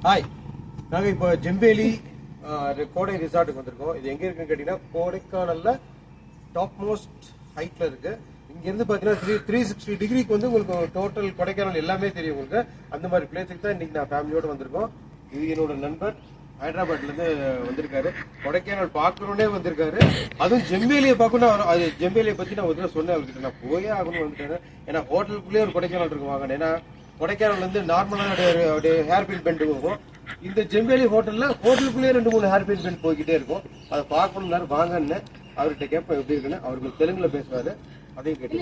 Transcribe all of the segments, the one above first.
Hi, நாங்கள் இப்போ ஜெம்பேலி கோடை ரிசார்ட்டுக்கு வந்திருக்கோம். இது எங்கே இருக்குன்னு கேட்டிங்கன்னா கோடைக்கானல்ல டாப் மோஸ்ட் ஹைட்டில் இருக்குது. இங்கேருந்து பார்த்தீங்கன்னா 360 டிகிரிக்கு வந்து உங்களுக்கு டோட்டல் கொடைக்கானல் எல்லாமே தெரியும் உங்களுக்கு. அந்த மாதிரி பிளேஸுக்கு தான் இன்றைக்கி நான் ஃபேமிலியோடு வந்திருக்கோம். இது என்னோட நண்பர் ஹைதராபாத்லேருந்து வந்திருக்காரு. கொடைக்கானல் பார்க்கணுன்னே வந்திருக்காரு. அதுவும் ஜெம்பேலியை பார்க்கணும். அது ஜெம்பேலியை பற்றி நான் ஒரு சொன்னேன் அவர்கிட்ட, நான் போயே ஆகணும்னு வந்துட்டேன். ஏன்னா ஹோட்டலுக்குள்ளேயே ஒரு கொடைக்கானல் இருக்கு வாங்க. ஏன்னா கொடைக்கானல் வந்து நார்மலான ஹேர் பின் பெண்ட் போகும். இந்த ஜெம்பேலி ஹோட்டலுக்குள்ளேயே 2-3 ஹேர் பின் பெண்ட் போய்கிட்டே இருக்கும். அதை பார்க்கணும்னாரு வாங்கன்னு அவர்கிட்ட கேட்பேன் எப்படி இருக்குன்னு. அவருக்கு தெலுங்குல பேசுவாரு, அதையும் கேட்டு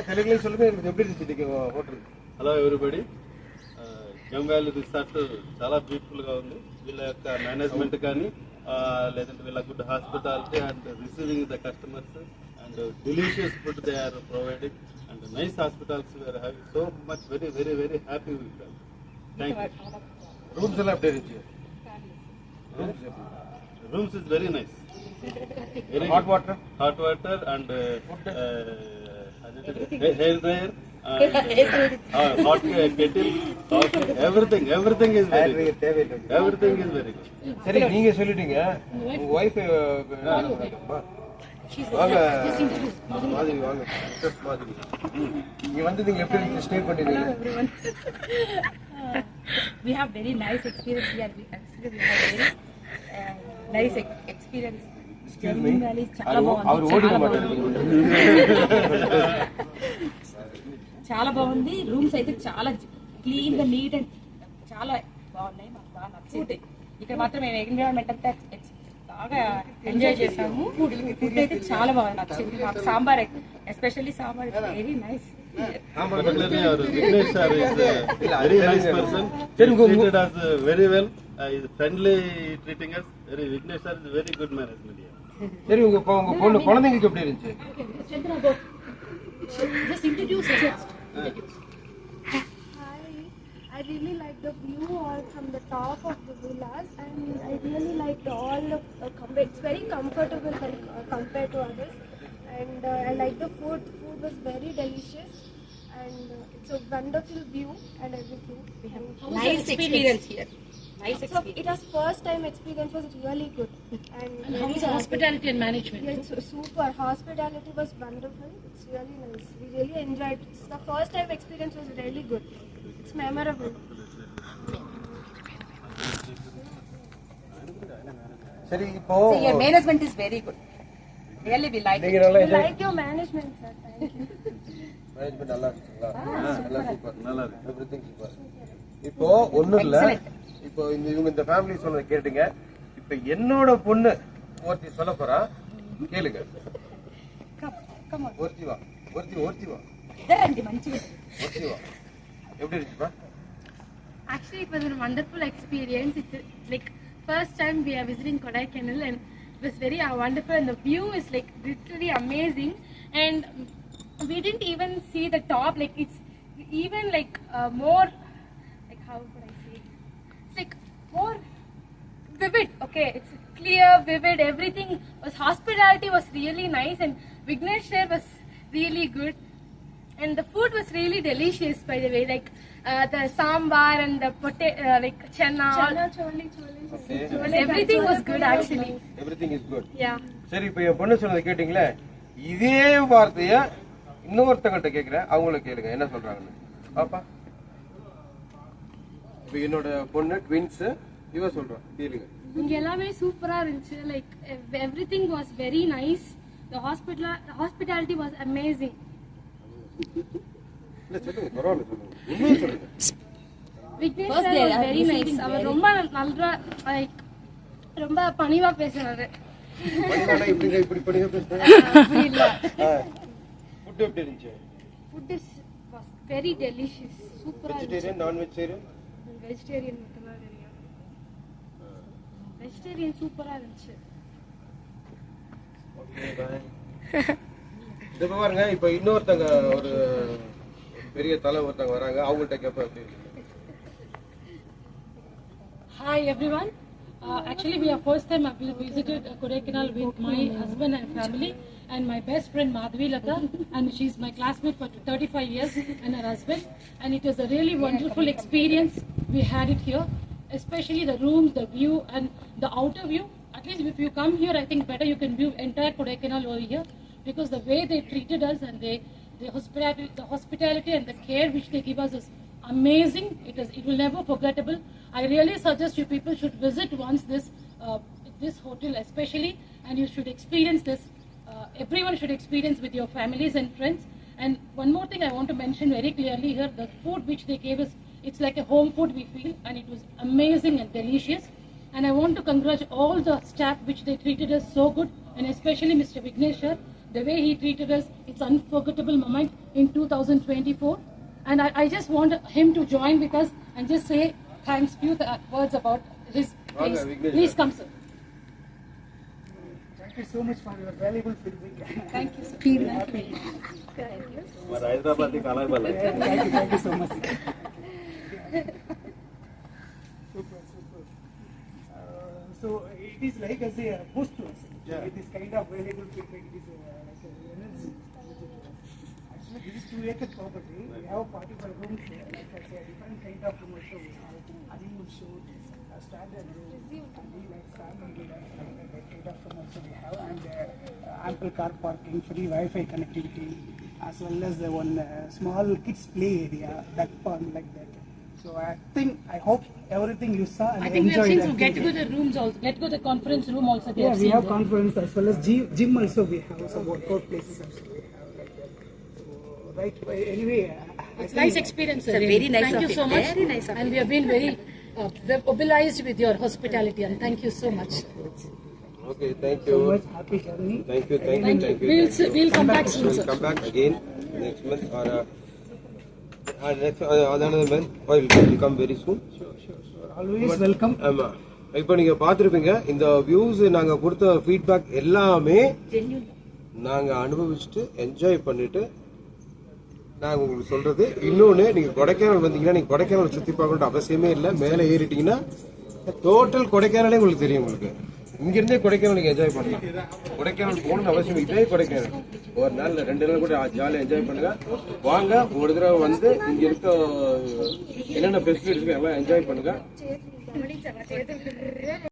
தெலுங்குல சொல்லுங்க. எனக்கு எப்படி இருந்துச்சு ஹோட்டல்? హలో ఎవ్రీబడి, జంగాలి రిసార్ట్ చాలా బ్యూటిఫుల్గా ఉంది. వీళ్ళ యొక్క మేనేజ్మెంట్ కానీ లేదంటే వీళ్ళ good hospitality and receiving the customers and delicious food they are providing and nice hospitals we are having. So much very happy with them. Thank you. Rooms எல்லாம் எப்படி இருந்துச்சு? Rooms is very nice. Hot water and hair dryer and hot kettle, coffee, everything is very good. Everything is very good. சரி, நீங்க சொல்லிட்டீங்க. உங்க wife வாங்க மாதிரி வாங்க மாதிரி நீங்க வந்து நீங்க எப்படி இருந்துச்சு ஸ்டே பண்ணிருக்கீங்க? We have very nice experience here. We have very nice experience. చాలా బాగుంది. రూమ్స్ అయితే చాలా క్లీన్ గా నీట్ అండ్ చాలా బాగున్నాయి. మాకు బాగా నచ్చింది. ఇక్కడ మాత్రం మేము ఎన్విరాన్మెంట్ అంతా బాగా ఎంజాయ్ చేసాము. ఫుడ్ అయితే చాలా బాగా నచ్చింది మాకు. Sambar especially sambar very nice. Particularly our Vignesh sir is a very nice person. Treated us very well. Is friendly treating us. Vignesh sir is very good management here. சரி, உங்க பொண்ணு குழந்தைங்களுக்கு எப்படி இருந்துச்சு? Just introduce yourself. Hi, I really like the view all from the top of the villas, and I really liked all the it's very comfortable compared to others, and I like the food. Food was very delicious, and it's a wonderful view and everything. We have nice experience here. Nice experience. So it was first time experience was really good, and how is hospitality and management? Yeah, it's super. Hospitality was wonderful. It's really nice. We really enjoyed it. The first time experience was really good. It's memorable. சரி, இப்போ So your management is very good. Really we like it. We like your management, sir. Thank you. Management நல்லா இருக்குங்களா? நல்லா super, நல்லா இருக்கு. Everything super. இப்போ ஒண்ணும் இல்ல, இப்போ இவங்க இந்த ஃபேமிலி சொன்னதை கேட்டுங்க. இப்போ என்னோட பொண்ணு ஒருத்தி சொல்ல போறா, கேளுங்க. Come on. ஒருத்தி வா. இதாண்டி మంచిగా. ஒருத்தி வா. எப்படி இருந்துச்சுப்பா? Actually, it was a wonderful experience. It's like first time we are visiting Kodaikanal, and it was very wonderful. And the view is like literally amazing. And we didn't even see the top. Like it's even like more. Like how could I say? It's like more vivid. Okay, it's clear, vivid. Everything was hospitality was really nice, and Vignesh sir was really good. And the food was really delicious, by the way. Like the sambar and the like chana. Chole. Everything was good actually. Everything is good. Yeah. சரி, இப்போ என் பொண்ணு சொன்னதை கேட்டீங்களே, இதே வார்த்தைய இன்னொருத்தங்கிட்ட கேட்கிறேன், அவங்கள கேளுங்க என்ன சொல்றாங்கன்னு. பாப்பா, இப்போ என்னோட பொண்ணு ட்வின்ஸ், இவ சொல்றா, கேளுங்க. இங்க எல்லாமே சூப்பரா இருந்துச்சு. Like everything was very nice. The hospitality was amazing. இல்ல சொல்லுங்க, பரவாயில்ல சொல்லுங்க, உண்மையை சொல்லுங்க. Vignesh sir was very nice. அவர் ரொம்ப நல்லா like ரொம்ப பணிவா பேசுறாரு. பணிவானா இப்படி பணிவா பேசுறாங்க. அப்படி இல்ல. ஃபுட் எப்படி இருந்துச்சு? Food was very delicious. சூப்பரா இருந்துச்சு. வெஜிடேரியன், நான் வெஜிடேரியன்? வெஜிடேரியன் மட்டும் தான் தெரியும். வெஜிடேரியன் சூப்பரா இருந்துச்சு. Okay, bye. இது பாருங்க, இப்போ இன்னொருத்தங்க ஒரு பெரிய தலை ஒருத்தங்க வராங்க, அவங்கள்ட்ட கேட்பேன் எப்படி இருக்கு. Hi everyone. Actually, we are first time I've visited Kodaikanal with my husband and family, and my best friend Madhvi Lata, and she's my classmate for 35 years, and her husband. And it was a really wonderful experience. we had it here. Especially the rooms, the view, and the outer view. At least if you come here, I think better you can view entire Kodaikanal over here, because the way they treated us and the hospitality and the care which they give us is amazing. It will never forgettable. I really suggest you people should visit once this hotel especially, and you should experience this. Everyone should experience with your families and friends. And one more thing I want to mention very clearly here: the food which they gave us, it's like a home food we feel, and it was amazing and delicious. And I want to congratulate all the staff which they treated us so good, and especially Mr. Vigneshwar, the way he treated us, it's unforgettable moment in 2024. And I just want him to join with us and just say thanks, few words about his place. Please come, sir. Thank you so much for your valuable feedback. Thank you, sir. మరి Hyderabad colour బల్ల Thank you so much. Super. So it is like as a boost to us. It is kind of valuable feedback. It is like an energy. Actually, this is 2-acre property. We have 45 rooms here. Like I say, different kind of room also we have. Honeymoon shoot, standard room, and we like family like that kind of room also we have, and ample car parking, free Wi-Fi connectivity, as well as the one small kids play area, duck pond like that. So I hope everything you saw and I think we have enjoyed. seen some get-together rooms also, get-together conference room also. Yeah, we have conference as well as gym also we have, some workout places also we have like that. So, right, anyway, It's nice experience, sir. It's a very nice Thank you of so it. much. Very nice of And we have been very mobilized with your hospitality, and thank you so much. Okay, thank so you. much happy journey. Thank you. We'll come back soon, We'll sir. come back again next month or next another month, or we'll come very soon. Sure. Always welcome. ஆமா, இப்போ நீங்க பார்த்திருப்பீங்க இந்த views நாங்க கொடுத்த feedback எல்லாமே நாங்க அனுபவிச்சுட்டு என்ஜாய் பண்ணிட்டு நாங்க உங்களுக்கு சொல்றது. இன்னொன்னு, நீங்க கொடைக்கானல் வந்தீங்கன்னா நீங்க கொடைக்கானல் சுத்தி பார்க்கணும்னு அவசியமே இல்லை. மேலே ஏறிட்டீங்கன்னா டோட்டல் கொடைக்கானலே உங்களுக்கு தெரியும். உங்களுக்கு இங்கிருந்தே கொடைக்கானல் நீங்க என்ஜாய் பண்ணலாம். கொடைக்கானல் போகணும்னு அவசியம் இதே கொடைக்கானல் ஒரு நாள் 2 நாள் கூட ஜாலியாக என்ஜாய் பண்ணுங்க. வாங்க, ஒரு தடவை வந்து இங்க இருக்க என்னென்ன ஃபெசிலிட்டிஸ் எல்லாம் என்ஜாய் பண்ணுங்க.